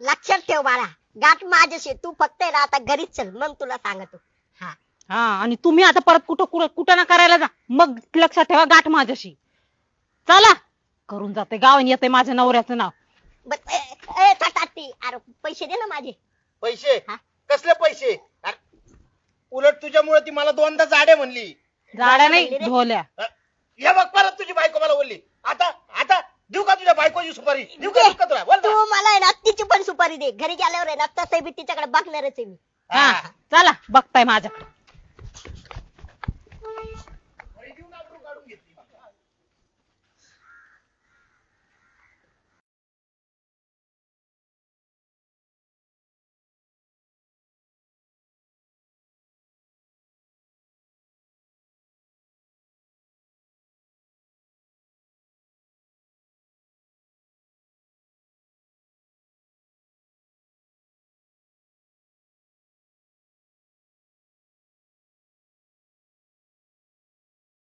लक्षात ठेव बाळा, गाठ माझ्याशी. तू फक्त आहे ना आता घरीच चल, मग तुला सांगतो. हा हा आणि तुम्ही आता परत कुठं कुठं कुठं ना करायला जा, मग लक्षात ठेवा गाठ माझ्याशी. चला करून जाते गावाने येते माझ्या नवऱ्याचं नाव. ताती, अरे पैसे दे ना माझे. पैसे हा? कसले पैसे? अरे, उलट तुझ्यामुळे ती मला दोनदा जाडे म्हणली. जाड्या नाही म्हणली रे. ढोल्या. हे बघ परत तुझी बायको मला बोलली. आता आता देऊ का तुझ्या बायकोची सुपारी? देऊ का दे. देऊ का तुला? बोल तू ना. मला आहे ना तिची पण सुपारी दे. घरी गेल्यावर आहे ना तसं बी तिच्याकडे बघणारच आहे मी. हा चला बघताय माझ्याकडे.